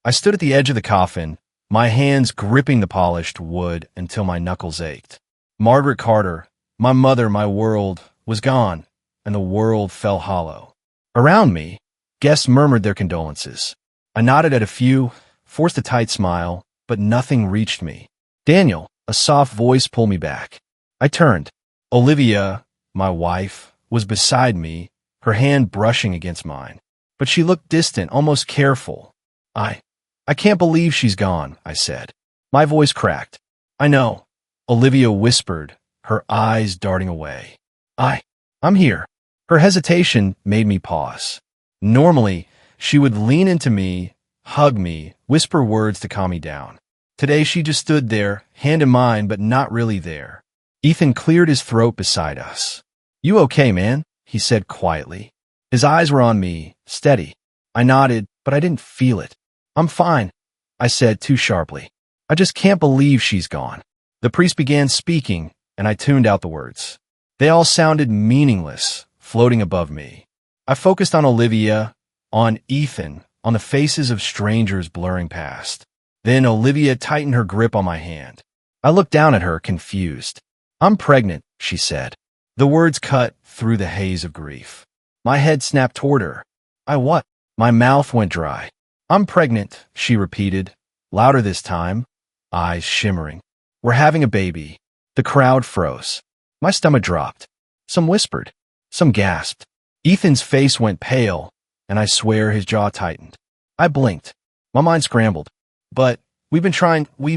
I stood at the edge of the coffin, my hands gripping the polished wood until my knuckles ached. Margaret Carter, my mother, my world, was gone, and the world fell hollow. Around me, guests murmured their condolences. I nodded at a few, forced a tight smile, but nothing reached me. Daniel, a soft voice pulled me back. I turned. Olivia, my wife, was beside me, her hand brushing against mine. But she looked distant, almost careful. I can't believe she's gone, I said. My voice cracked. I know, Olivia whispered, her eyes darting away. I'm here. Her hesitation made me pause. Normally, she would lean into me, hug me, whisper words to calm me down. Today she just stood there, hand in mine, but not really there. Ethan cleared his throat beside us. You okay, man? He said quietly. His eyes were on me, steady. I nodded, but I didn't feel it. I'm fine, I said too sharply. I just can't believe she's gone. The priest began speaking, and I tuned out the words. They all sounded meaningless, floating above me. I focused on Olivia, on Ethan, on the faces of strangers blurring past. Then Olivia tightened her grip on my hand. I looked down at her, confused. I'm pregnant, she said. The words cut through the haze of grief. My head snapped toward her. What? My mouth went dry. I'm pregnant, she repeated, louder this time, eyes shimmering. We're having a baby. The crowd froze. My stomach dropped. Some whispered. Some gasped. Ethan's face went pale, and I swear his jaw tightened. I blinked. My mind scrambled. But we've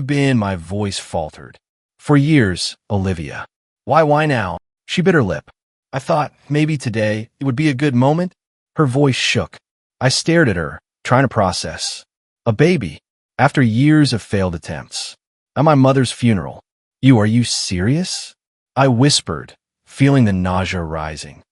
been, my voice faltered. For years, Olivia. Why now? She bit her lip. I thought maybe today it would be a good moment. Her voice shook. I stared at her, trying to process. A baby, after years of failed attempts. At my mother's funeral. Are you serious? I whispered, feeling the nausea rising.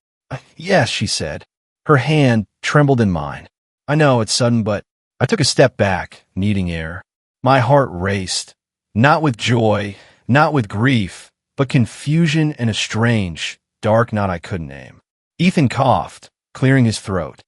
Yes, she said. Her hand trembled in mine. I know it's sudden, but I took a step back, needing air. My heart raced, not with joy, not with grief, but confusion and a strange, dark knot I couldn't name. Ethan coughed, clearing his throat.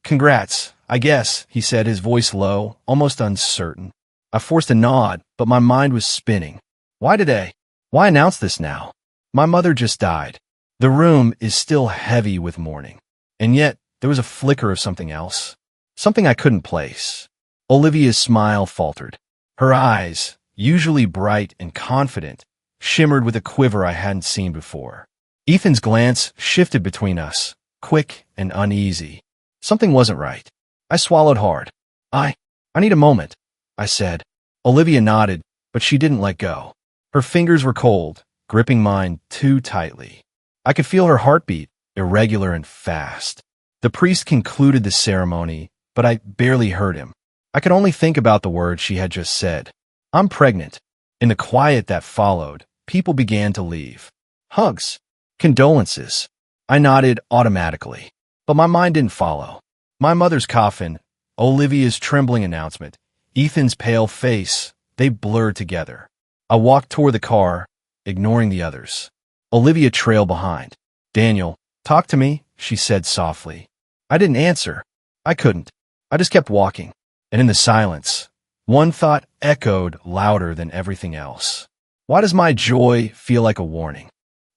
Congrats, I guess, he said, his voice low, almost uncertain. I forced a nod, but my mind was spinning. Why today? Why announce this now? My mother just died. The room is still heavy with mourning. And yet, there was a flicker of something else. Something I couldn't place. Olivia's smile faltered. Her eyes, usually bright and confident, shimmered with a quiver I hadn't seen before. Ethan's glance shifted between us, quick and uneasy. Something wasn't right. I swallowed hard. I need a moment, I said. Olivia nodded, but she didn't let go. Her fingers were cold, gripping mine too tightly. I could feel her heartbeat, irregular and fast. The priest concluded the ceremony, but I barely heard him. I could only think about the words she had just said. I'm pregnant. In the quiet that followed, people began to leave. Hugs. Condolences. I nodded automatically, but my mind didn't follow. My mother's coffin, Olivia's trembling announcement, Ethan's pale face, they blurred together. I walked toward the car, ignoring the others. Olivia trailed behind. Daniel, talk to me, she said softly. I didn't answer. I couldn't. I just kept walking. And in the silence, one thought echoed louder than everything else. Why does my joy feel like a warning?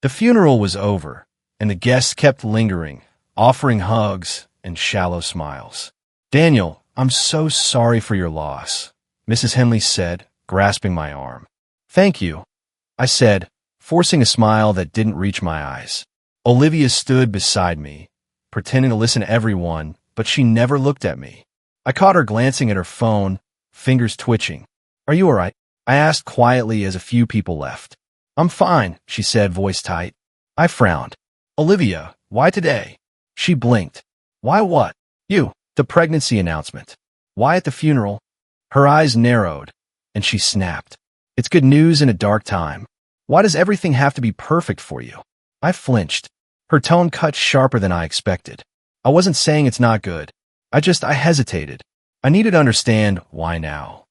The funeral was over, and the guests kept lingering, offering hugs and shallow smiles. Daniel, I'm so sorry for your loss, Mrs. Henley said, grasping my arm. Thank you, I said, forcing a smile that didn't reach my eyes. Olivia stood beside me, pretending to listen to everyone, but she never looked at me. I caught her glancing at her phone, fingers twitching. Are you all right? I asked quietly as a few people left. I'm fine, she said, voice tight. I frowned. Olivia, why today? She blinked. Why what? You, the pregnancy announcement. Why at the funeral? Her eyes narrowed, and she snapped. It's good news in a dark time. Why does everything have to be perfect for you? I flinched. Her tone cut sharper than I expected. I wasn't saying it's not good. I hesitated. I needed to understand why now.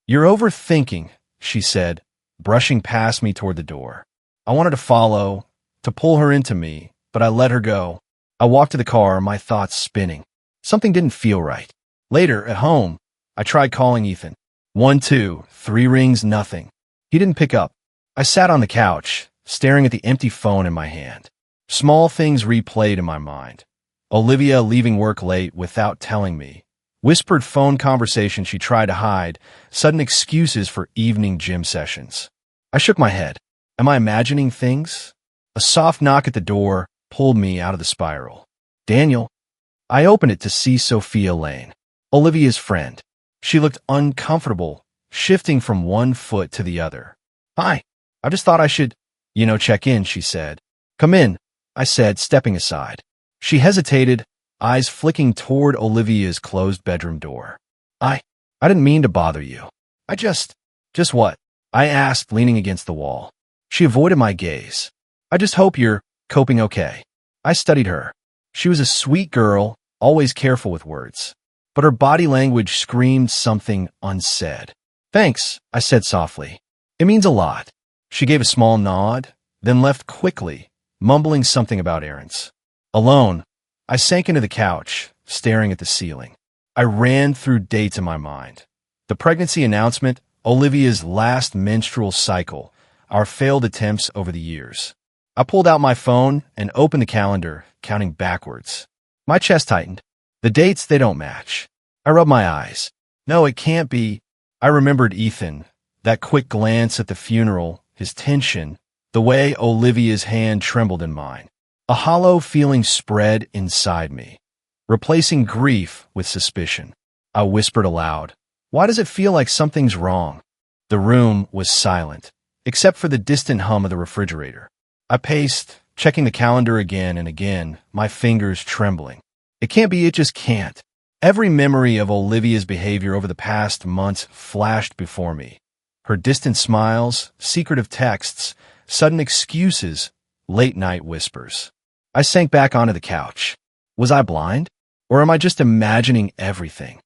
You're overthinking, she said, brushing past me toward the door. I wanted to follow, to pull her into me, but I let her go. I walked to the car, my thoughts spinning. Something didn't feel right. Later, at home, I tried calling Ethan. 1, 2, 3 rings, nothing. He didn't pick up. I sat on the couch, staring at the empty phone in my hand. Small things replayed in my mind. Olivia leaving work late without telling me. Whispered phone conversation she tried to hide. Sudden excuses for evening gym sessions. I shook my head. Am I imagining things? A soft knock at the door pulled me out of the spiral. Daniel. I opened it to see Sophia Lane, Olivia's friend. She looked uncomfortable, shifting from one foot to the other. Hi. I just thought I should, check in, she said. Come in, I said, stepping aside. She hesitated, eyes flicking toward Olivia's closed bedroom door. I didn't mean to bother you. Just what? I asked, leaning against the wall. She avoided my gaze. I just hope you're coping okay. I studied her. She was a sweet girl, always careful with words. But her body language screamed something unsaid. Thanks, I said softly. It means a lot. She gave a small nod, then left quickly, mumbling something about errands. Alone, I sank into the couch, staring at the ceiling. I ran through dates in my mind. The pregnancy announcement, Olivia's last menstrual cycle, our failed attempts over the years. I pulled out my phone and opened the calendar, counting backwards. My chest tightened. The dates, they don't match. I rubbed my eyes. No, it can't be. I remembered Ethan, that quick glance at the funeral, his tension, the way Olivia's hand trembled in mine. A hollow feeling spread inside me, replacing grief with suspicion. I whispered aloud, why does it feel like something's wrong? The room was silent, except for the distant hum of the refrigerator. I paced, checking the calendar again and again, my fingers trembling. It can't be, it just can't. Every memory of Olivia's behavior over the past months flashed before me. Her distant smiles, secretive texts, sudden excuses, late-night whispers. I sank back onto the couch. Was I blind? Or am I just imagining everything?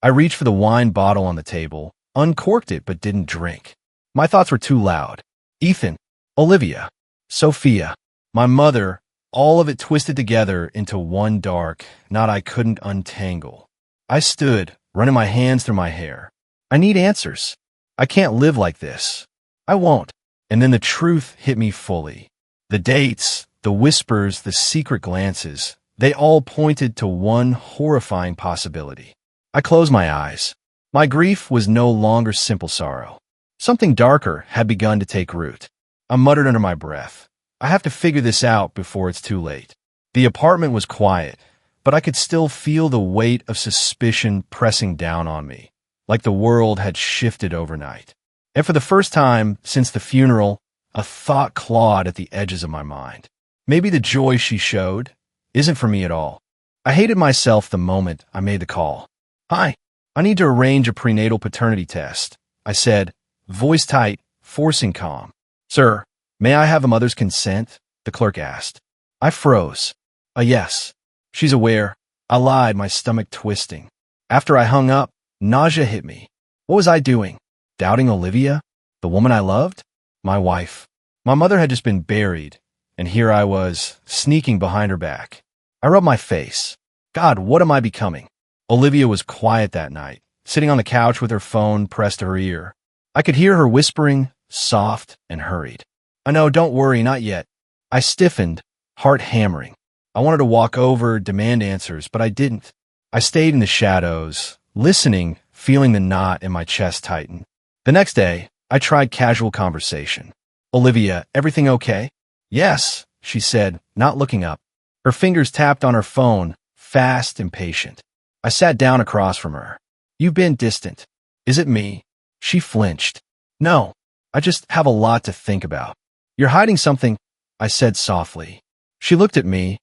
I reached for the wine bottle on the table, uncorked it but didn't drink. My thoughts were too loud. Ethan, Olivia, Sophia, my mother, all of it twisted together into one dark knot I couldn't untangle. I stood, running my hands through my hair. I need answers. I can't live like this. I won't. And then the truth hit me fully. The dates, the whispers, the secret glances, they all pointed to one horrifying possibility. I closed my eyes. My grief was no longer simple sorrow. Something darker had begun to take root. I muttered under my breath. I have to figure this out before it's too late. The apartment was quiet, but I could still feel the weight of suspicion pressing down on me, like the world had shifted overnight. And for the first time since the funeral, a thought clawed at the edges of my mind. Maybe the joy she showed isn't for me at all. I hated myself the moment I made the call. Hi, I need to arrange a prenatal paternity test, I said, voice tight, forcing calm. Sir, may I have a mother's consent? The clerk asked. I froze. A yes. She's aware. I lied, my stomach twisting. After I hung up, nausea hit me. What was I doing? Doubting Olivia? The woman I loved? My wife. My mother had just been buried, and here I was, sneaking behind her back. I rubbed my face. God, what am I becoming? Olivia was quiet that night, sitting on the couch with her phone pressed to her ear. I could hear her whispering, soft and hurried. I know, don't worry, not yet. I stiffened, heart hammering. I wanted to walk over, demand answers, but I didn't. I stayed in the shadows, listening, feeling the knot in my chest tighten. The next day, I tried casual conversation. Olivia, everything okay? Yes, she said, not looking up. Her fingers tapped on her phone, fast and patient. I sat down across from her. You've been distant. Is it me? She flinched. No, I just have a lot to think about. You're hiding something, I said softly. She looked at me,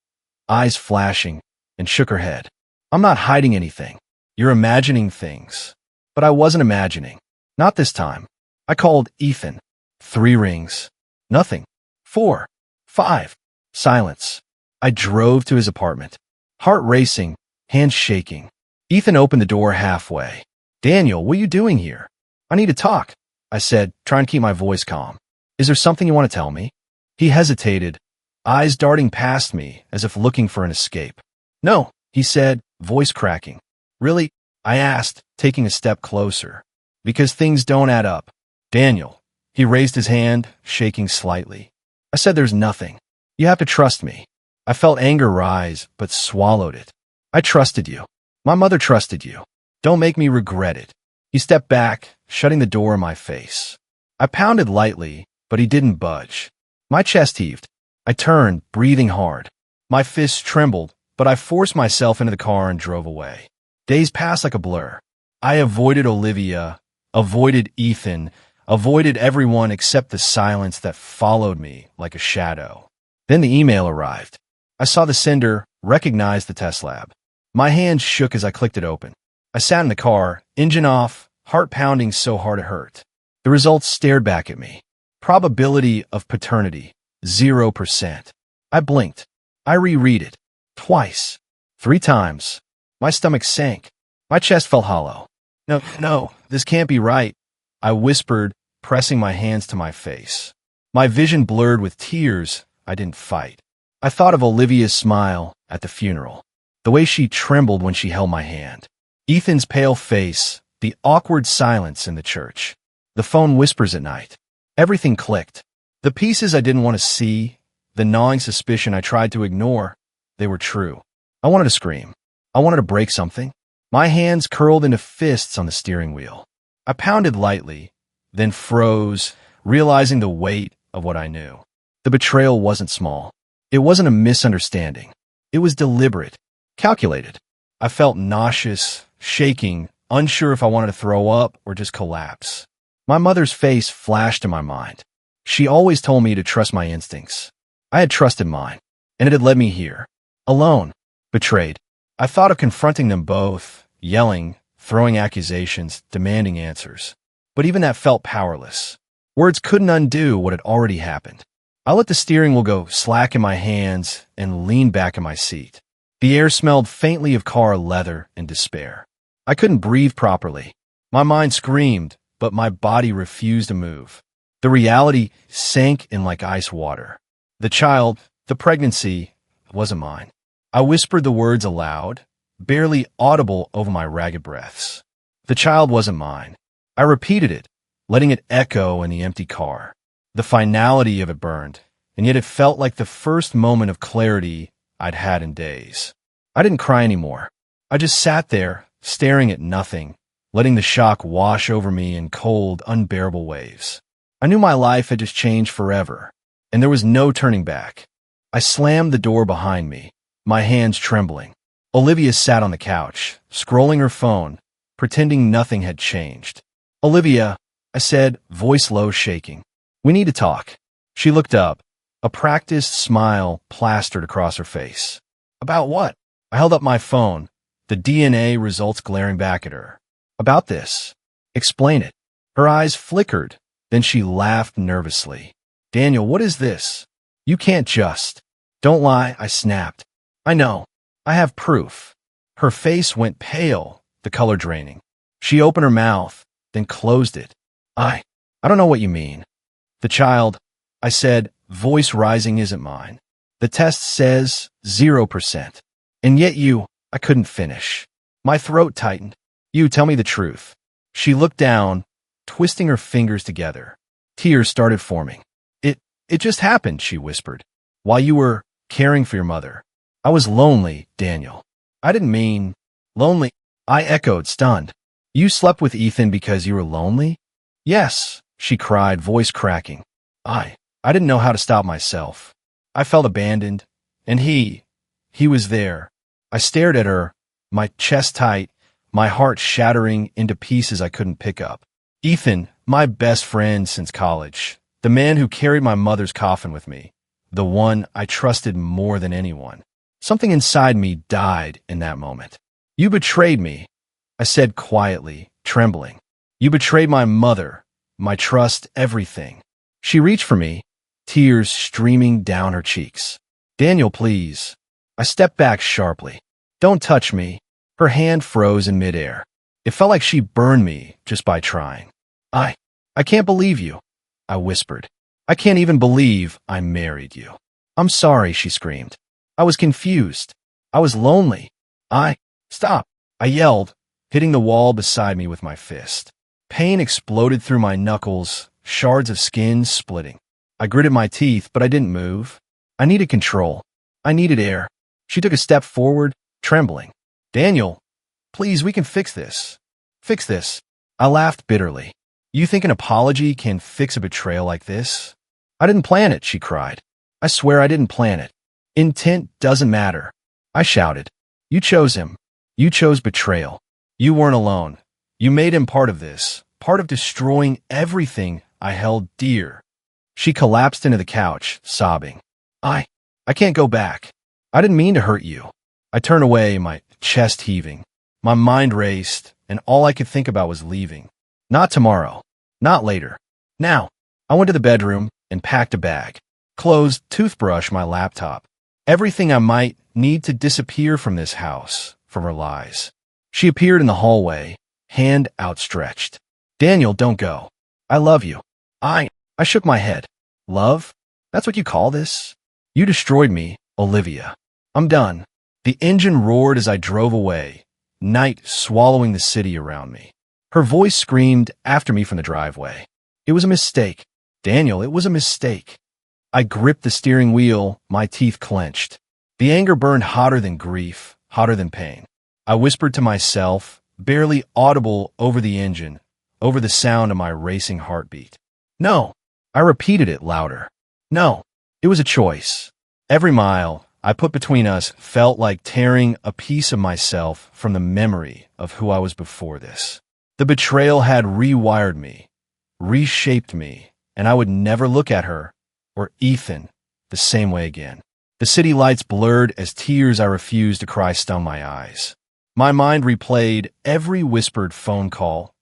eyes flashing, and shook her head. I'm not hiding anything. You're imagining things. But I wasn't imagining. Not this time. I called Ethan. 3 rings. Nothing. 4. 5. Silence. I drove to his apartment. Heart racing, hands shaking. Ethan opened the door halfway. Daniel, what are you doing here? I need to talk, I said, trying to keep my voice calm. Is there something you want to tell me? He hesitated, eyes darting past me as if looking for an escape. No, he said, voice cracking. Really? I asked, taking a step closer. Because things don't add up. Daniel. He raised his hand, shaking slightly. I said there's nothing. You have to trust me. I felt anger rise, but swallowed it. I trusted you. My mother trusted you. Don't make me regret it. He stepped back, shutting the door in my face. I pounded lightly, but he didn't budge. My chest heaved. I turned, breathing hard. My fists trembled, but I forced myself into the car and drove away. Days passed like a blur. I avoided Olivia, avoided Ethan, avoided everyone except the silence that followed me like a shadow. Then the email arrived. I saw the sender, recognized the test lab. My hands shook as I clicked it open. I sat in the car, engine off, heart pounding so hard it hurt. The results stared back at me. Probability of paternity, 0%. I blinked. I reread it. Twice. 3 times. My stomach sank. My chest felt hollow. No, this can't be right, I whispered, pressing my hands to my face. My vision blurred with tears I didn't fight. I thought of Olivia's smile at the funeral, the way she trembled when she held my hand. Ethan's pale face, the awkward silence in the church. The phone whispers at night. Everything clicked. The pieces I didn't want to see, the gnawing suspicion I tried to ignore, they were true. I wanted to scream. I wanted to break something. My hands curled into fists on the steering wheel. I pounded lightly, then froze, realizing the weight of what I knew. The betrayal wasn't small. It wasn't a misunderstanding. It was deliberate, calculated. I felt nauseous, shaking, unsure if I wanted to throw up or just collapse. My mother's face flashed in my mind. She always told me to trust my instincts. I had trusted mine, and it had led me here. Alone, betrayed. I thought of confronting them both, yelling, throwing accusations, demanding answers. But even that felt powerless. Words couldn't undo what had already happened. I let the steering wheel go slack in my hands and leaned back in my seat. The air smelled faintly of car leather and despair. I couldn't breathe properly. My mind screamed, but my body refused to move. The reality sank in like ice water. The child, the pregnancy, wasn't mine. I whispered the words aloud, barely audible over my ragged breaths. The child wasn't mine. I repeated it, letting it echo in the empty car. The finality of it burned, and yet it felt like the first moment of clarity I'd had in days. I didn't cry anymore. I just sat there, staring at nothing, letting the shock wash over me in cold, unbearable waves. I knew my life had just changed forever, and there was no turning back. I slammed the door behind me, my hands trembling. Olivia sat on the couch, scrolling her phone, pretending nothing had changed. Olivia, I said, voice low, shaking. We need to talk. She looked up, a practiced smile plastered across her face. About what? I held up my phone, the DNA results glaring back at her. About this. Explain it. Her eyes flickered, then she laughed nervously. Daniel, what is this? You can't just. Don't lie, I snapped. I know. I have proof. Her face went pale, the color draining. She opened her mouth, then closed it. I don't know what you mean. The child, I said, voice rising, isn't mine. The test says 0%. And yet I couldn't finish. My throat tightened. You tell me the truth. She looked down, twisting her fingers together. Tears started forming. It just happened, she whispered. While you were caring for your mother. I was lonely, Daniel. I didn't mean lonely. I echoed, stunned. You slept with Ethan because you were lonely? Yes, she cried, voice cracking. I didn't know how to stop myself. I felt abandoned, and he was there. I stared at her, my chest tight, my heart shattering into pieces I couldn't pick up. Ethan, my best friend since college, the man who carried my mother's coffin with me, the one I trusted more than anyone. Something inside me died in that moment. You betrayed me, I said quietly, trembling. You betrayed my mother, my trust, everything. She reached for me, tears streaming down her cheeks. Daniel, please. I stepped back sharply. Don't touch me. Her hand froze in midair. It felt like she burned me just by trying. I can't believe you, I whispered. I can't even believe I married you. I'm sorry, she screamed. I was confused. I was lonely. Stop, I yelled, hitting the wall beside me with my fist. Pain exploded through my knuckles, shards of skin splitting. I gritted my teeth, but I didn't move. I needed control. I needed air. She took a step forward, trembling. Daniel, please, we can fix this. Fix this. I laughed bitterly. You think an apology can fix a betrayal like this? I didn't plan it, she cried. I swear I didn't plan it. Intent doesn't matter. I shouted. You chose him. You chose betrayal. You weren't alone. You made him part of this, part of destroying everything I held dear. She collapsed into the couch, sobbing. I can't go back. I didn't mean to hurt you. I turned away, my chest heaving. My mind raced, and all I could think about was leaving. Not tomorrow. Not later. Now. I went to the bedroom and packed a bag. Clothes, toothbrush, my laptop. Everything I might need to disappear from this house, from her lies. She appeared in the hallway, hand outstretched. Daniel, don't go. I love you. I shook my head. Love? That's what you call this? You destroyed me, Olivia. I'm done. The engine roared as I drove away, night swallowing the city around me. Her voice screamed after me from the driveway. It was a mistake. Daniel, it was a mistake. I gripped the steering wheel, my teeth clenched. The anger burned hotter than grief, hotter than pain. I whispered to myself, barely audible over the engine, over the sound of my racing heartbeat. No. I repeated it louder. No. It was a choice. Every mile I put between us felt like tearing a piece of myself from the memory of who I was before this. The betrayal had rewired me, reshaped me, and I would never look at her, or Ethan, the same way again. The city lights blurred as tears I refused to cry stung my eyes. My mind replayed every whispered phone call,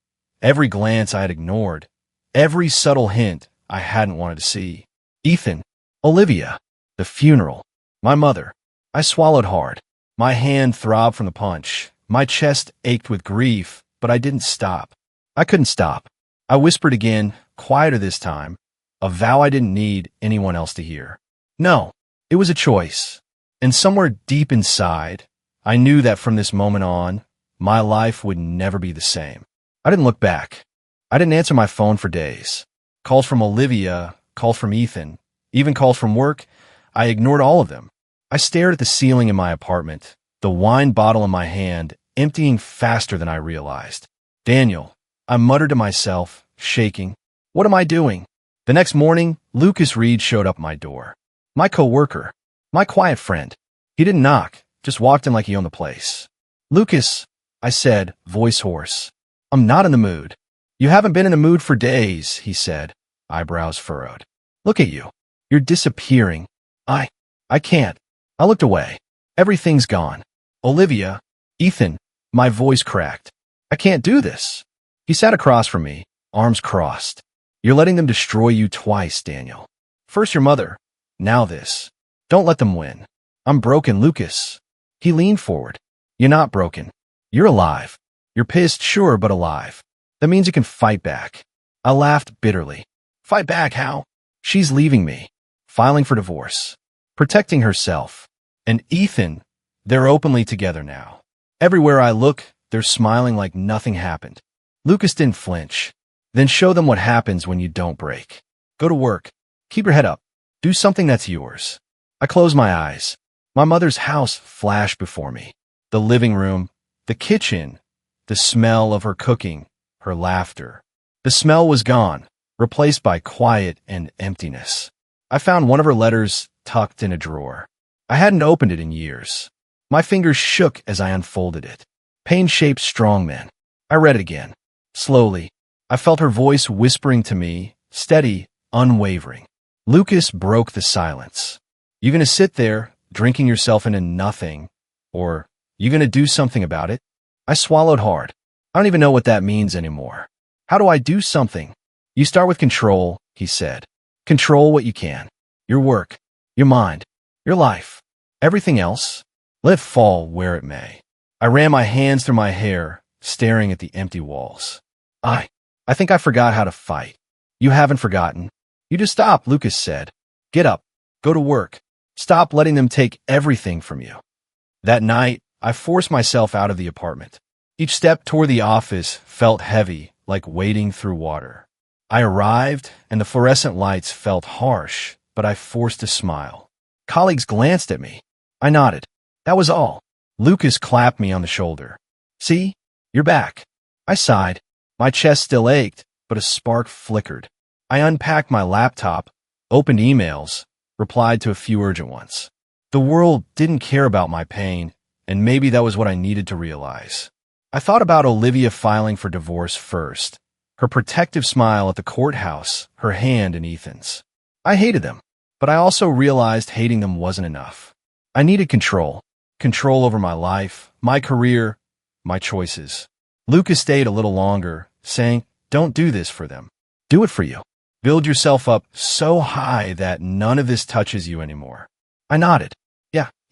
every glance I had ignored, every subtle hint I hadn't wanted to see. Ethan, Olivia, the funeral, my mother. I swallowed hard. My hand throbbed from the punch. My chest ached with grief, but I didn't stop. I couldn't stop. I whispered again, quieter this time, a vow I didn't need anyone else to hear. No, it was a choice. And somewhere deep inside, I knew that from this moment on, my life would never be the same. I didn't look back. I didn't answer my phone for days. Calls from Olivia, calls from Ethan, even calls from work, I ignored all of them. I stared at the ceiling in my apartment, the wine bottle in my hand, emptying faster than I realized. Daniel, I muttered to myself, shaking. What am I doing? The next morning, Lucas Reed showed up at my door. My co-worker, my quiet friend. He didn't knock, just walked in like he owned the place. Lucas, I said, voice hoarse. I'm not in the mood. You haven't been in the mood for days, he said, eyebrows furrowed. Look at you. You're disappearing. I can't. I looked away. Everything's gone. Olivia, Ethan, my voice cracked. I can't do this. He sat across from me, arms crossed. You're letting them destroy you twice, Daniel. First your mother, now this. Don't let them win. I'm broken, Lucas. He leaned forward. You're not broken. You're alive. You're pissed, sure, but alive. That means you can fight back. I laughed bitterly. Fight back, how? She's leaving me, filing for divorce, protecting herself. And Ethan, they're openly together now. Everywhere I look, they're smiling like nothing happened. Lucas didn't flinch. Then show them what happens when you don't break. Go to work. Keep your head up. Do something that's yours. I closed my eyes. My mother's house flashed before me. The living room, the kitchen, the smell of her cooking, her laughter. The smell was gone, replaced by quiet and emptiness. I found one of her letters tucked in a drawer. I hadn't opened it in years. My fingers shook as I unfolded it. Pain-shaped strongmen. I read it again. Slowly, I felt her voice whispering to me, steady, unwavering. Lucas broke the silence. You gonna sit there, drinking yourself into nothing, or you gonna do something about it? I swallowed hard. I don't even know what that means anymore. How do I do something? You start with control, he said. Control what you can. Your work, your mind, your life. Everything else, let it fall where it may. I ran my hands through my hair, staring at the empty walls. I think I forgot how to fight. You haven't forgotten. You just stop, Lucas said. Get up. Go to work. Stop letting them take everything from you. That night, I forced myself out of the apartment. Each step toward the office felt heavy, like wading through water. I arrived, and the fluorescent lights felt harsh, but I forced a smile. Colleagues glanced at me. I nodded. That was all. Lucas clapped me on the shoulder. See? You're back. I sighed. My chest still ached, but a spark flickered. I unpacked my laptop, opened emails, replied to a few urgent ones. The world didn't care about my pain, and maybe that was what I needed to realize. I thought about Olivia filing for divorce first, her protective smile at the courthouse, her hand in Ethan's. I hated them, but I also realized hating them wasn't enough. I needed control over my life, my career, my choices. Lucas stayed a little longer, saying, "Don't do this for them. Do it for you. Build yourself up so high that none of this touches you anymore." I nodded.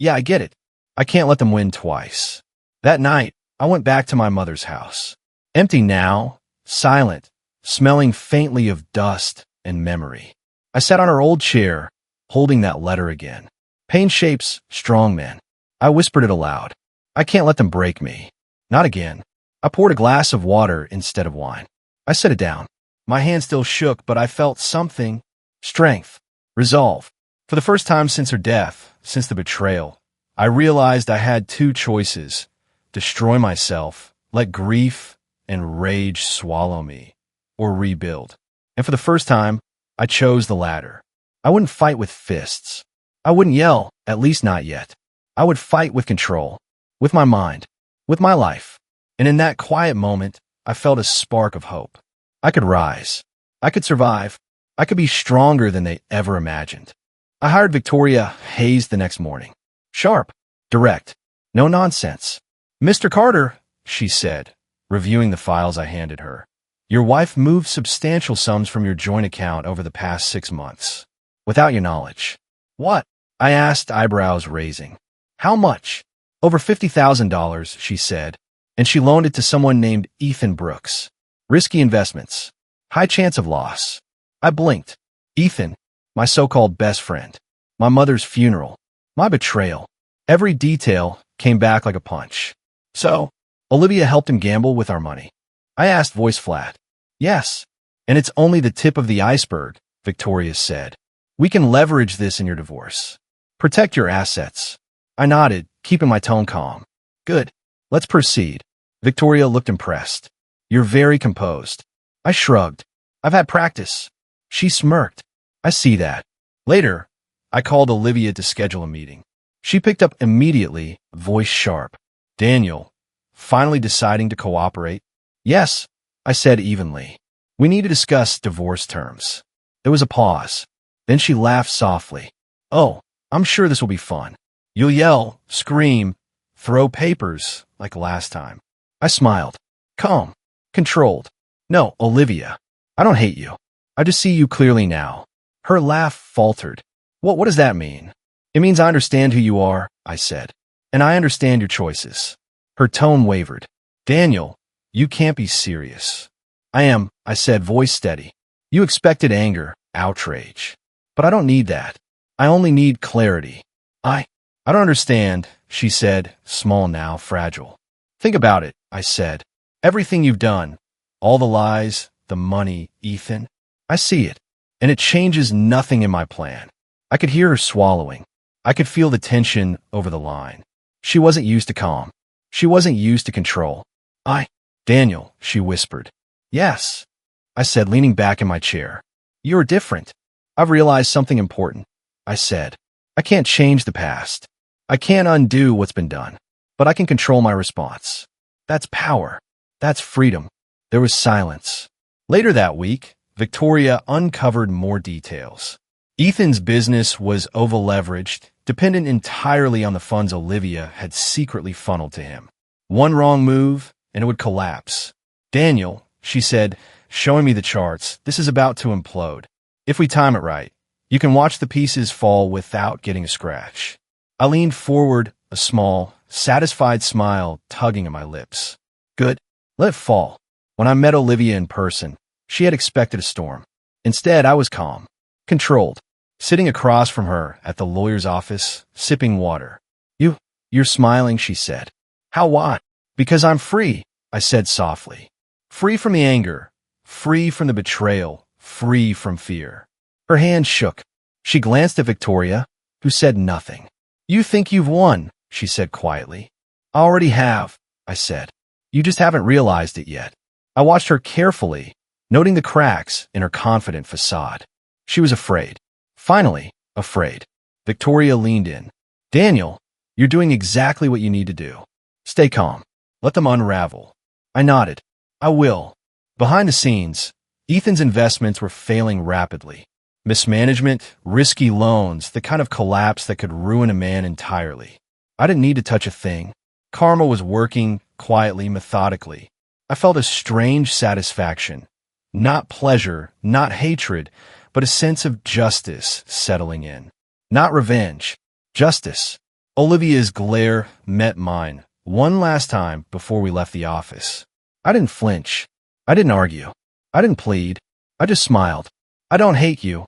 Yeah, I get it. I can't let them win twice. That night, I went back to my mother's house. Empty now, silent, smelling faintly of dust and memory. I sat on her old chair, holding that letter again. Pain shapes strong men. I whispered it aloud. I can't let them break me. Not again. I poured a glass of water instead of wine. I set it down. My hand still shook, but I felt something. Strength. Resolve. For the first time since her death, since the betrayal, I realized I had two choices. Destroy myself, let grief and rage swallow me, or rebuild. And for the first time, I chose the latter. I wouldn't fight with fists. I wouldn't yell, at least not yet. I would fight with control, with my mind, with my life. And in that quiet moment, I felt a spark of hope. I could rise. I could survive. I could be stronger than they ever imagined. I hired Victoria Hayes the next morning. Sharp, direct, no nonsense. "Mr. Carter," she said, reviewing the files I handed her, "your wife moved substantial sums from your joint account over the past 6 months. Without your knowledge." "What?" I asked, eyebrows raising. "How much?" "Over $50,000, she said, and she loaned it to someone named Ethan Brooks. Risky investments. High chance of loss." I blinked. Ethan, my so-called best friend, my mother's funeral, my betrayal. Every detail came back like a punch. "So, Olivia helped him gamble with our money?" I asked, voice flat. "Yes, and it's only the tip of the iceberg," Victoria said. "We can leverage this in your divorce. Protect your assets." I nodded, keeping my tone calm. "Good. Let's proceed." Victoria looked impressed. "You're very composed." I shrugged. "I've had practice." She smirked. "I see that." Later, I called Olivia to schedule a meeting. She picked up immediately, voice sharp. "Daniel, finally deciding to cooperate?" "Yes," I said evenly. "We need to discuss divorce terms." There was a pause. Then she laughed softly. "Oh, I'm sure this will be fun. You'll yell, scream, throw papers like last time." I smiled. Calm. Controlled. "No, Olivia. I don't hate you. I just see you clearly now." Her laugh faltered. What does that mean?" "It means I understand who you are," I said. "And I understand your choices." Her tone wavered. "Daniel, you can't be serious." "I am," I said, voice steady. "You expected anger, outrage. But I don't need that. I only need clarity." I don't understand," she said, small now, fragile. "Think about it," I said. "Everything you've done, all the lies, the money, Ethan. I see it, and it changes nothing in my plan." I could hear her swallowing. I could feel the tension over the line. She wasn't used to calm. She wasn't used to control. "Daniel," she whispered. "Yes," I said, leaning back in my chair. "You're different." "I've realized something important," I said. "I can't change the past. I can't undo what's been done, but I can control my response. That's power. That's freedom." There was silence. Later that week, Victoria uncovered more details. Ethan's business was over-leveraged, dependent entirely on the funds Olivia had secretly funneled to him. One wrong move, and it would collapse. "Daniel," she said, showing me the charts, "this is about to implode. If we time it right, you can watch the pieces fall without getting a scratch." I leaned forward, a small, satisfied smile tugging at my lips. "Good. Let it fall." When I met Olivia in person, she had expected a storm. Instead, I was calm, controlled, sitting across from her at the lawyer's office, sipping water. You're smiling," she said. "How? Why?" "Because I'm free," I said softly. Free from the anger, free from the betrayal, free from fear. Her hand shook. She glanced at Victoria, who said nothing. You think you've won, she said quietly. I already have, I said. You just haven't realized it yet. I watched her carefully, noting the cracks in her confident facade. She was afraid. Finally, afraid. Victoria leaned in. Daniel, you're doing exactly what you need to do. Stay calm. Let them unravel. I nodded. I will. Behind the scenes, Ethan's investments were failing rapidly. Mismanagement, risky loans, the kind of collapse that could ruin a man entirely. I didn't need to touch a thing. Karma was working quietly, methodically. I felt a strange satisfaction. Not pleasure, not hatred, but a sense of justice settling in. Not revenge. Justice. Olivia's glare met mine one last time before we left the office. I didn't flinch. I didn't argue. I didn't plead. I just smiled. I don't hate you.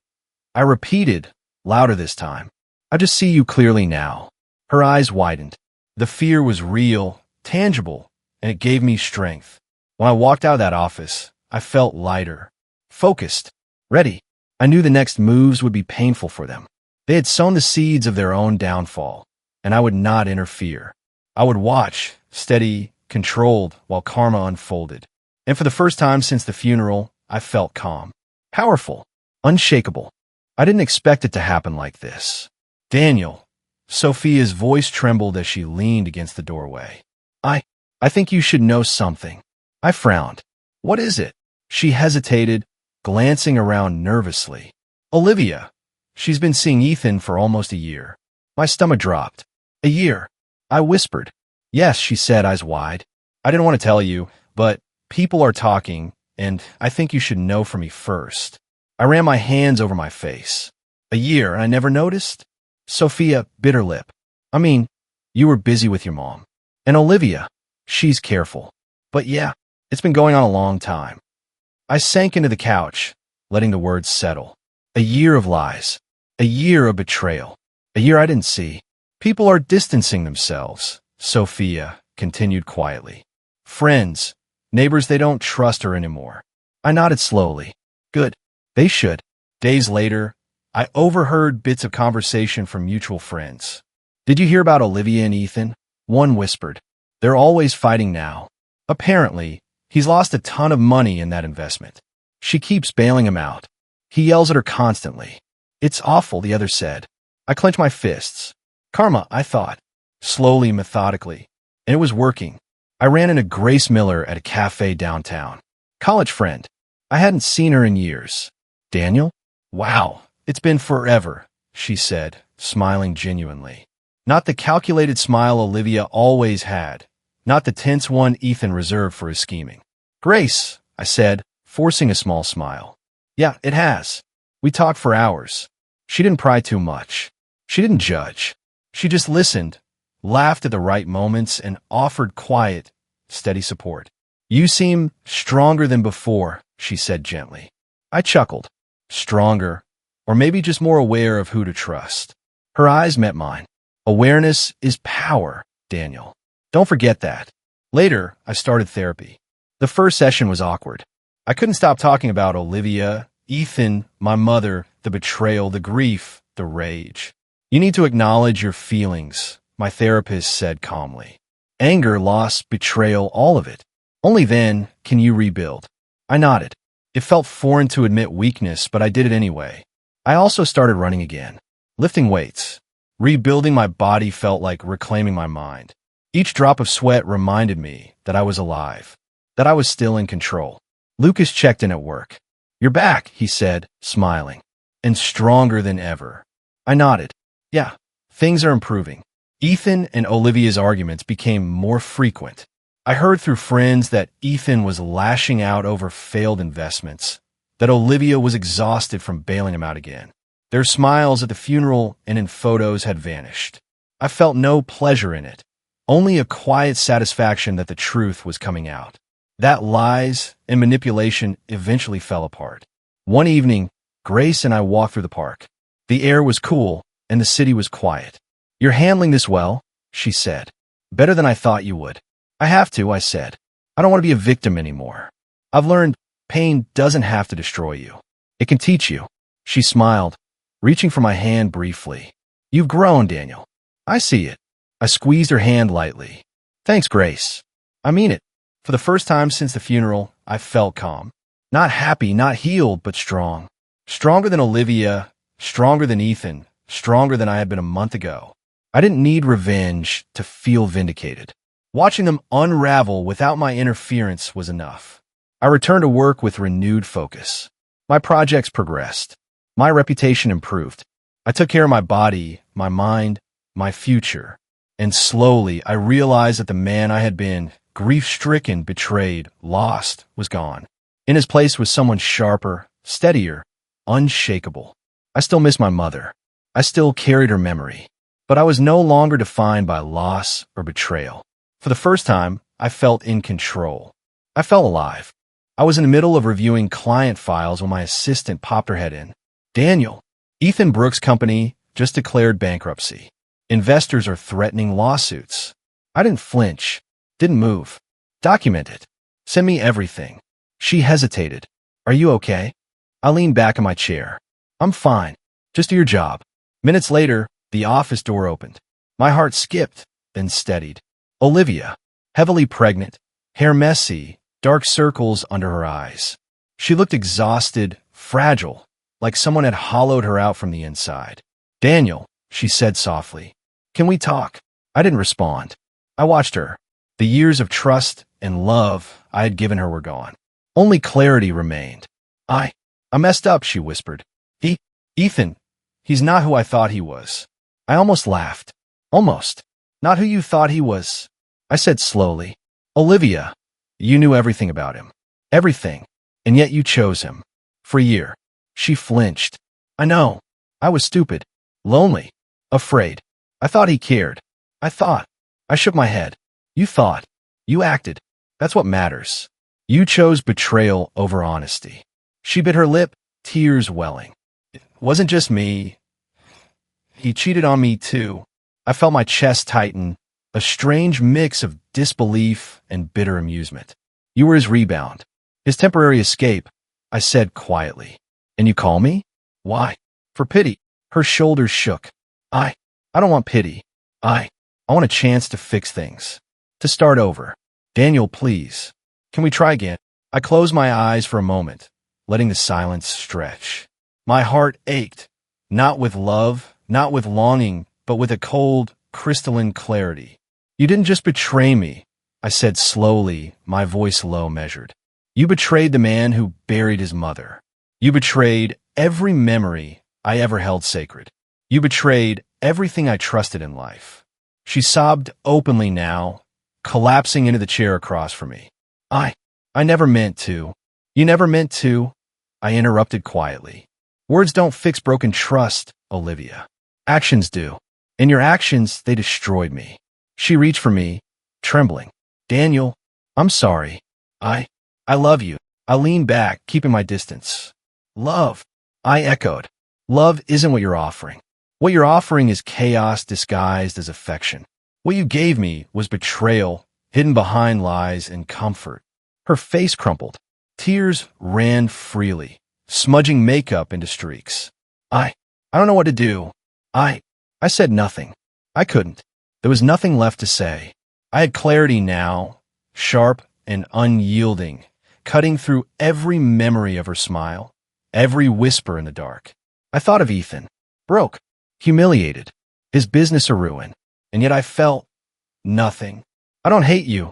I repeated, louder this time. I just see you clearly now. Her eyes widened. The fear was real, tangible, and it gave me strength. When I walked out of that office, I felt lighter, focused, ready. I knew the next moves would be painful for them. They had sown the seeds of their own downfall, and I would not interfere. I would watch, steady, controlled, while karma unfolded. And for the first time since the funeral, I felt calm, powerful, unshakable. I didn't expect it to happen like this. Daniel. Sophia's voice trembled as she leaned against the doorway. I think you should know something. I frowned. What is it? She hesitated, glancing around nervously. Olivia. She's been seeing Ethan for almost a year. My stomach dropped. A year. I whispered. Yes, she said, eyes wide. I didn't want to tell you, but people are talking, and I think you should know from me first. I ran my hands over my face. A year, and I never noticed? Sophia, bitter lip. I mean, you were busy with your mom. And Olivia, she's careful. But yeah, it's been going on a long time. I sank into the couch, letting the words settle. A year of lies. A year of betrayal. A year I didn't see. People are distancing themselves, Sophia continued quietly. Friends, neighbors, they don't trust her anymore. I nodded slowly. Good. They should. Days later, I overheard bits of conversation from mutual friends. Did you hear about Olivia and Ethan? One whispered. They're always fighting now. Apparently, he's lost a ton of money in that investment. She keeps bailing him out. He yells at her constantly. It's awful, the other said. I clenched my fists. Karma, I thought. Slowly, methodically. And it was working. I ran into Grace Miller at a cafe downtown. College friend. I hadn't seen her in years. Daniel? Wow, it's been forever, she said, smiling genuinely. Not the calculated smile Olivia always had. Not the tense one Ethan reserved for his scheming. Grace, I said, forcing a small smile. Yeah, it has. We talked for hours. She didn't pry too much. She didn't judge. She just listened, laughed at the right moments, and offered quiet, steady support. You seem stronger than before, she said gently. I chuckled. Stronger, or maybe just more aware of who to trust. Her eyes met mine. Awareness is power, Daniel. Don't forget that. Later, I started therapy. The first session was awkward. I couldn't stop talking about Olivia, Ethan, my mother, the betrayal, the grief, the rage. You need to acknowledge your feelings, my therapist said calmly. Anger, loss, betrayal, all of it. Only then can you rebuild. I nodded. It felt foreign to admit weakness, but I did it anyway. I also started running again, lifting weights. Rebuilding my body felt like reclaiming my mind. Each drop of sweat reminded me that I was alive, that I was still in control. Lucas checked in at work. You're back, he said, smiling. And stronger than ever. I nodded. Yeah, things are improving. Ethan and Olivia's arguments became more frequent. I heard through friends that Ethan was lashing out over failed investments, that Olivia was exhausted from bailing him out again. Their smiles at the funeral and in photos had vanished. I felt no pleasure in it, only a quiet satisfaction that the truth was coming out. That lies and manipulation eventually fell apart. One evening, Grace and I walked through the park. The air was cool and the city was quiet. You're handling this well, she said. Better than I thought you would. I have to, I said. I don't want to be a victim anymore. I've learned pain doesn't have to destroy you. It can teach you. She smiled, reaching for my hand briefly. You've grown, Daniel. I see it. I squeezed her hand lightly. Thanks, Grace. I mean it. For the first time since the funeral, I felt calm. Not happy, not healed, but strong. Stronger than Olivia, stronger than Ethan, stronger than I had been a month ago. I didn't need revenge to feel vindicated. Watching them unravel without my interference was enough. I returned to work with renewed focus. My projects progressed. My reputation improved. I took care of my body, my mind, my future. And slowly, I realized that the man I had been, grief-stricken, betrayed, lost, was gone. In his place was someone sharper, steadier, unshakable. I still miss my mother. I still carried her memory. But I was no longer defined by loss or betrayal. For the first time, I felt in control. I felt alive. I was in the middle of reviewing client files when my assistant popped her head in. Daniel, Ethan Brooks' company just declared bankruptcy. Investors are threatening lawsuits. I didn't flinch, didn't move. Document it. Send me everything. She hesitated. Are you okay? I leaned back in my chair. I'm fine. Just do your job. Minutes later, the office door opened. My heart skipped, then steadied. Olivia, heavily pregnant, hair messy, dark circles under her eyes. She looked exhausted, fragile, like someone had hollowed her out from the inside. Daniel, she said softly, can we talk? I didn't respond. I watched her. The years of trust and love I had given her were gone. Only clarity remained. I messed up, she whispered. Ethan, he's not who I thought he was. I almost laughed. Almost. Not who you thought he was. I said slowly. Olivia, you knew everything about him. Everything. And yet you chose him. For a year. She flinched. I know. I was stupid. Lonely. Afraid. I thought he cared. I thought. I shook my head. You thought. You acted. That's what matters. You chose betrayal over honesty. She bit her lip, tears welling. It wasn't just me. He cheated on me too. I felt my chest tighten, a strange mix of disbelief and bitter amusement. You were his rebound, his temporary escape, I said quietly. And you call me? Why? For pity. Her shoulders shook. I don't want pity. I want a chance to fix things. To start over. Daniel, please. Can we try again? I closed my eyes for a moment, letting the silence stretch. My heart ached, not with love, not with longing, but with a cold, crystalline clarity. You didn't just betray me, I said slowly, my voice low measured. You betrayed the man who buried his mother. You betrayed every memory I ever held sacred. You betrayed everything I trusted in life. She sobbed openly now, collapsing into the chair across from me. I never meant to. You never meant to, I interrupted quietly. Words don't fix broken trust, Olivia. Actions do. In your actions, they destroyed me. She reached for me, trembling. Daniel, I'm sorry. I love you. I leaned back, keeping my distance. Love, I echoed. Love isn't what you're offering. What you're offering is chaos disguised as affection. What you gave me was betrayal, hidden behind lies and comfort. Her face crumpled. Tears ran freely, smudging makeup into streaks. I don't know what to do. I said nothing. I couldn't. There was nothing left to say. I had clarity now, sharp and unyielding, cutting through every memory of her smile, every whisper in the dark. I thought of Ethan, broke, humiliated, his business a ruin, and yet I felt nothing. I don't hate you,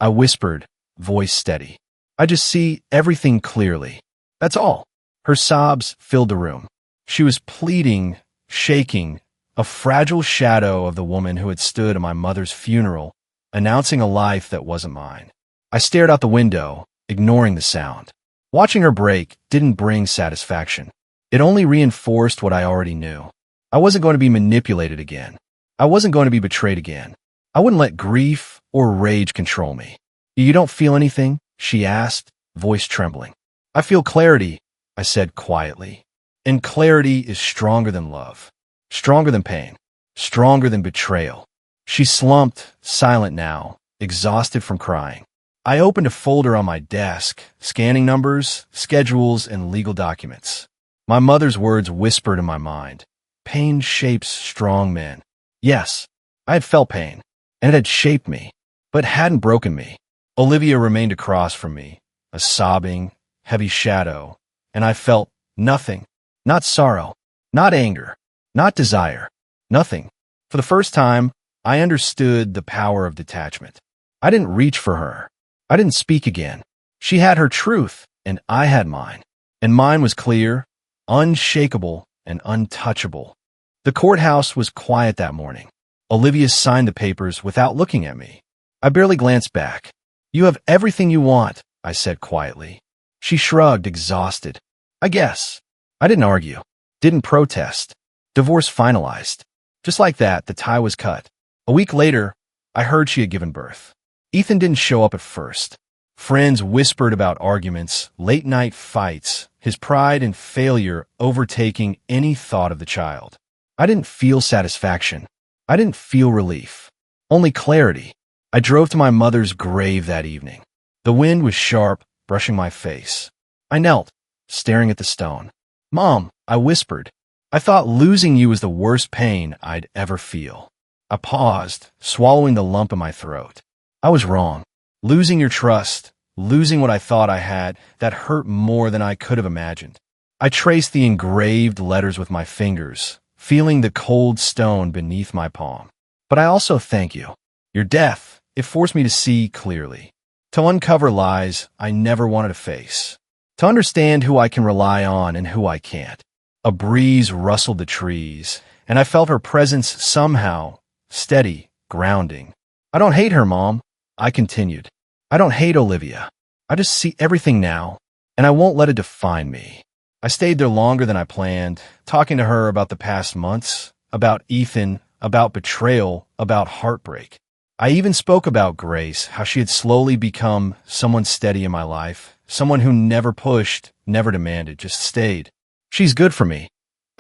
I whispered, voice steady. I just see everything clearly. That's all. Her sobs filled the room. She was pleading, shaking, a fragile shadow of the woman who had stood at my mother's funeral, announcing a life that wasn't mine. I stared out the window, ignoring the sound. Watching her break didn't bring satisfaction. It only reinforced what I already knew. I wasn't going to be manipulated again. I wasn't going to be betrayed again. I wouldn't let grief or rage control me. You don't feel anything? She asked, voice trembling. I feel clarity, I said quietly. And clarity is stronger than love, stronger than pain, stronger than betrayal. She slumped, silent now, exhausted from crying. I opened a folder on my desk, scanning numbers, schedules, and legal documents. My mother's words whispered in my mind. Pain shapes strong men. Yes, I had felt pain, and it had shaped me, but hadn't broken me. Olivia remained across from me, a sobbing, heavy shadow, and I felt nothing. Not sorrow, not anger, not desire, nothing. For the first time, I understood the power of detachment. I didn't reach for her. I didn't speak again. She had her truth, and I had mine. And mine was clear, unshakable, and untouchable. The courthouse was quiet that morning. Olivia signed the papers without looking at me. I barely glanced back. "You have everything you want," I said quietly. She shrugged, exhausted. "I guess." I didn't argue, didn't protest. Divorce finalized. Just like that, the tie was cut. A week later, I heard she had given birth. Ethan didn't show up at first. Friends whispered about arguments, late-night fights, his pride and failure overtaking any thought of the child. I didn't feel satisfaction. I didn't feel relief. Only clarity. I drove to my mother's grave that evening. The wind was sharp, brushing my face. I knelt, staring at the stone. "Mom," I whispered. "I thought losing you was the worst pain I'd ever feel." I paused, swallowing the lump in my throat. I was wrong. Losing your trust, losing what I thought I had, that hurt more than I could have imagined. I traced the engraved letters with my fingers, feeling the cold stone beneath my palm. "But I also thank you. Your death, it forced me to see clearly, to uncover lies I never wanted to face, to understand who I can rely on and who I can't." A breeze rustled the trees, and I felt her presence somehow, steady, grounding. "I don't hate her, Mom," I continued. "I don't hate Olivia. I just see everything now, and I won't let it define me." I stayed there longer than I planned, talking to her about the past months, about Ethan, about betrayal, about heartbreak. I even spoke about Grace, how she had slowly become someone steady in my life, someone who never pushed, never demanded, just stayed. "She's good for me,"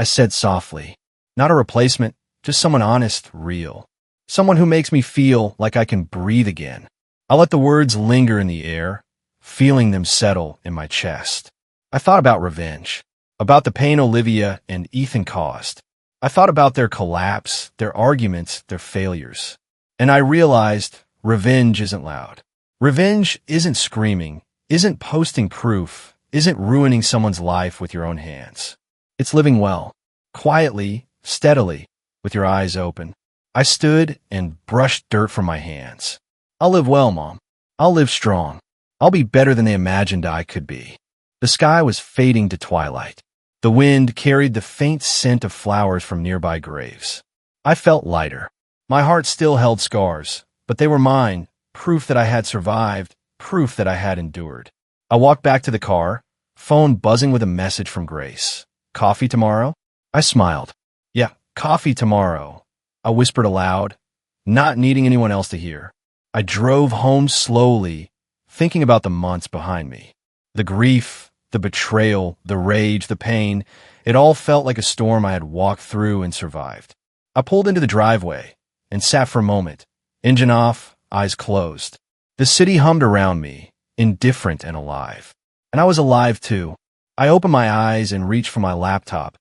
I said softly. "Not a replacement, just someone honest, real. Someone who makes me feel like I can breathe again." I let the words linger in the air, feeling them settle in my chest. I thought about revenge, about the pain Olivia and Ethan caused. I thought about their collapse, their arguments, their failures. And I realized revenge isn't loud. Revenge isn't screaming, isn't posting proof, isn't ruining someone's life with your own hands. It's living well, quietly, steadily, with your eyes open. I stood and brushed dirt from my hands. "I'll live well, Mom. I'll live strong. I'll be better than they imagined I could be." The sky was fading to twilight. The wind carried the faint scent of flowers from nearby graves. I felt lighter. My heart still held scars, but they were mine, proof that I had survived, proof that I had endured. I walked back to the car, phone buzzing with a message from Grace. "Coffee tomorrow?" I smiled. "Yeah, coffee tomorrow," I whispered aloud, not needing anyone else to hear. I drove home slowly, thinking about the months behind me. The grief, the betrayal, the rage, the pain, it all felt like a storm I had walked through and survived. I pulled into the driveway and sat for a moment, engine off, eyes closed. The city hummed around me, indifferent and alive. And I was alive too. I opened my eyes and reached for my laptop.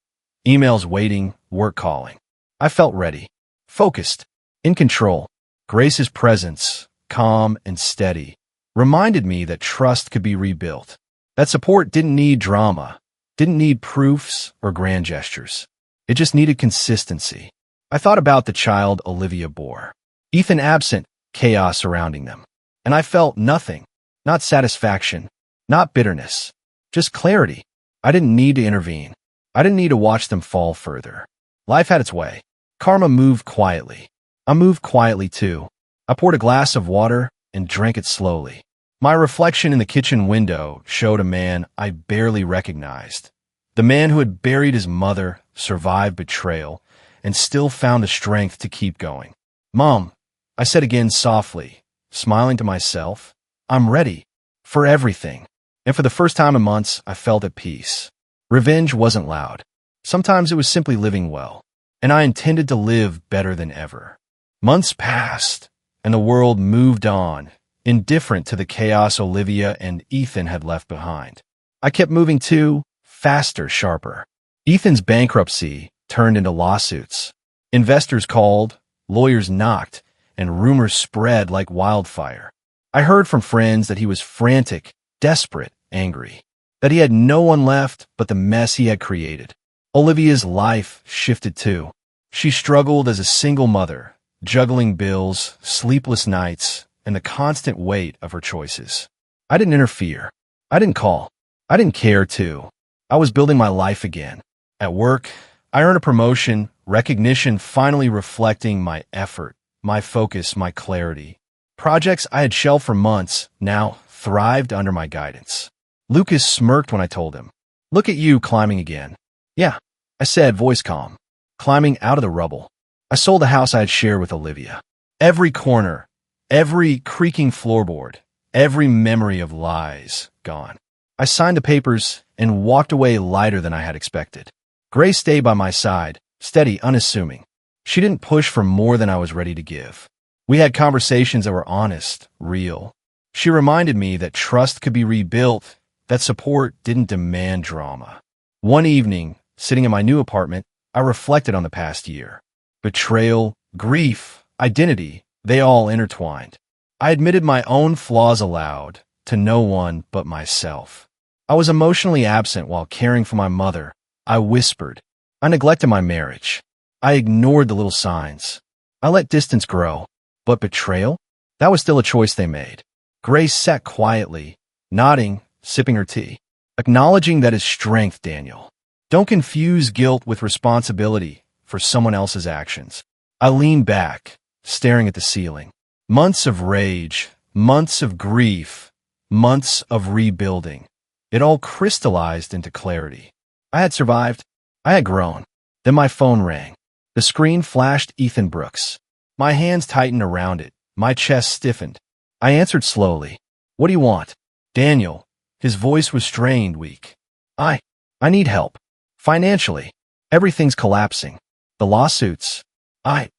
Emails waiting, work calling. I felt ready, focused, in control. Grace's presence, calm and steady, reminded me that trust could be rebuilt. That support didn't need drama, didn't need proofs or grand gestures. It just needed consistency. I thought about the child Olivia bore. Ethan absent, chaos surrounding them. And I felt nothing, not satisfaction, not bitterness, just clarity. I didn't need to intervene. I didn't need to watch them fall further. Life had its way. Karma moved quietly. I moved quietly too. I poured a glass of water and drank it slowly. My reflection in the kitchen window showed a man I barely recognized. The man who had buried his mother, survived betrayal, and still found the strength to keep going. "Mom," I said again softly, smiling to myself, "I'm ready for everything." And for the first time in months, I felt at peace. Revenge wasn't loud. Sometimes it was simply living well. And I intended to live better than ever. Months passed, and the world moved on, indifferent to the chaos Olivia and Ethan had left behind. I kept moving too, faster, sharper. Ethan's bankruptcy turned into lawsuits. Investors called, lawyers knocked, and rumors spread like wildfire. I heard from friends that he was frantic, desperate, angry, that he had no one left but the mess he had created. Olivia's life shifted too. She struggled as a single mother, juggling bills, sleepless nights, and the constant weight of her choices. I didn't interfere. I didn't call. I didn't care too. I was building my life again. At work, I earned a promotion, recognition finally reflecting my effort, my focus, my clarity. Projects I had shelved for months now thrived under my guidance. Lucas smirked when I told him, "Look at you climbing again." "Yeah," I said, voice calm, climbing out of the rubble. I sold the house I had shared with Olivia. Every corner, every creaking floorboard, every memory of lies gone. I signed the papers and walked away lighter than I had expected. Grace stayed by my side, steady, unassuming. She didn't push for more than I was ready to give. We had conversations that were honest, real. She reminded me that trust could be rebuilt, that support didn't demand drama. One evening, sitting in my new apartment, I reflected on the past year. Betrayal, grief, identity, they all intertwined. I admitted my own flaws aloud, to no one but myself. I was emotionally absent while caring for my mother. I whispered. I neglected my marriage. I ignored the little signs. I let distance grow. But betrayal? That was still a choice they made. Grace sat quietly, nodding, sipping her tea. Acknowledging that is strength, Daniel. Don't confuse guilt with responsibility for someone else's actions. I leaned back, staring at the ceiling. Months of rage, months of grief, months of rebuilding. It all crystallized into clarity. I had survived. I had grown. Then my phone rang. The screen flashed Ethan Brooks. My hands tightened around it. My chest stiffened. I answered slowly. "What do you want?" "Daniel." His voice was strained, weak. I need help. Financially. Everything's collapsing. The lawsuits. I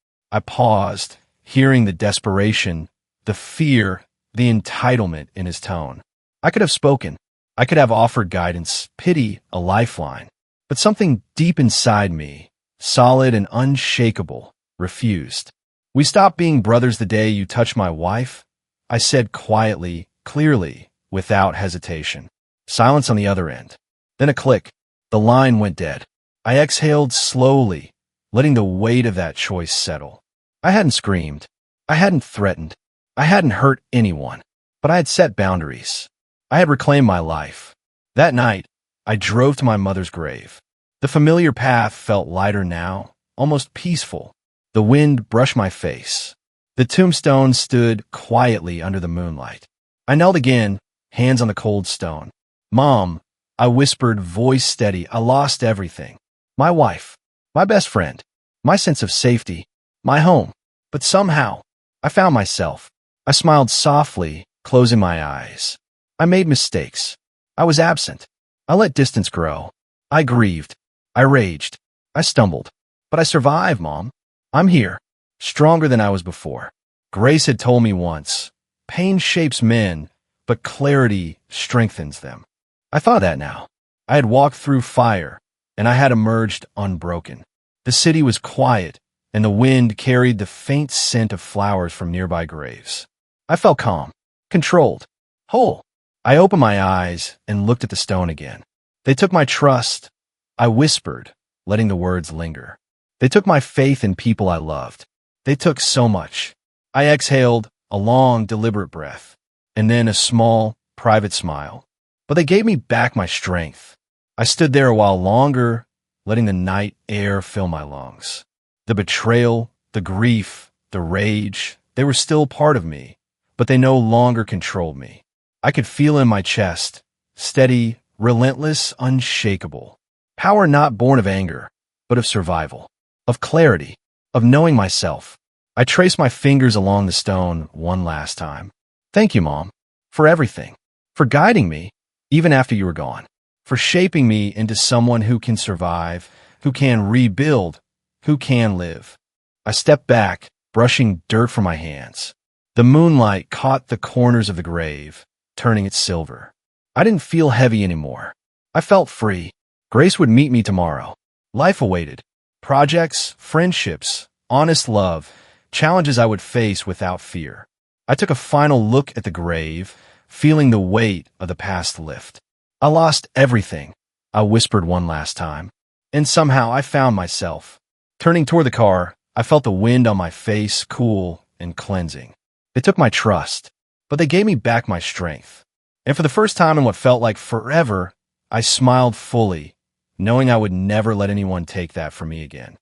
paused, hearing the desperation, the fear, the entitlement in his tone. I could have spoken. I could have offered guidance, pity, a lifeline. But something deep inside me, solid and unshakable, refused. "We stopped being brothers the day you touched my wife," I said quietly, clearly, without hesitation. Silence on the other end. Then a click. The line went dead. I exhaled slowly, letting the weight of that choice settle. I hadn't screamed. I hadn't threatened. I hadn't hurt anyone. But I had set boundaries. I had reclaimed my life. That night, I drove to my mother's grave. The familiar path felt lighter now, almost peaceful. The wind brushed my face. The tombstone stood quietly under the moonlight. I knelt again, hands on the cold stone. "Mom," I whispered, voice steady, "I lost everything. My wife, my best friend, my sense of safety, my home. But somehow, I found myself." I smiled softly, closing my eyes. I made mistakes. I was absent. I let distance grow. I grieved. I raged. I stumbled. But I survived, Mom. I'm here, stronger than I was before. Grace had told me once, pain shapes men, but clarity strengthens them. I thought that now. I had walked through fire, and I had emerged unbroken. The city was quiet, and the wind carried the faint scent of flowers from nearby graves. I felt calm, controlled, whole. I opened my eyes and looked at the stone again. They took my trust. I whispered, letting the words linger. They took my faith in people I loved. They took so much. I exhaled, a long, deliberate breath, and then a small, private smile. But they gave me back my strength. I stood there a while longer, letting the night air fill my lungs. The betrayal, the grief, the rage, they were still part of me, but they no longer controlled me. I could feel in my chest, steady, relentless, unshakable. Power not born of anger, but of survival, of clarity, of knowing myself. I traced my fingers along the stone one last time. Thank you, Mom, for everything, for guiding me, even after you were gone, for shaping me into someone who can survive, who can rebuild, who can live. I stepped back, brushing dirt from my hands. The moonlight caught the corners of the grave, turning it silver. I didn't feel heavy anymore. I felt free. Grace would meet me tomorrow. Life awaited. Projects, friendships, honest love, challenges I would face without fear. I took a final look at the grave, feeling the weight of the past lift. I lost everything, I whispered one last time. And somehow I found myself. Turning toward the car, I felt the wind on my face, cool and cleansing. They took my trust, but they gave me back my strength. And for the first time in what felt like forever, I smiled fully, knowing I would never let anyone take that from me again.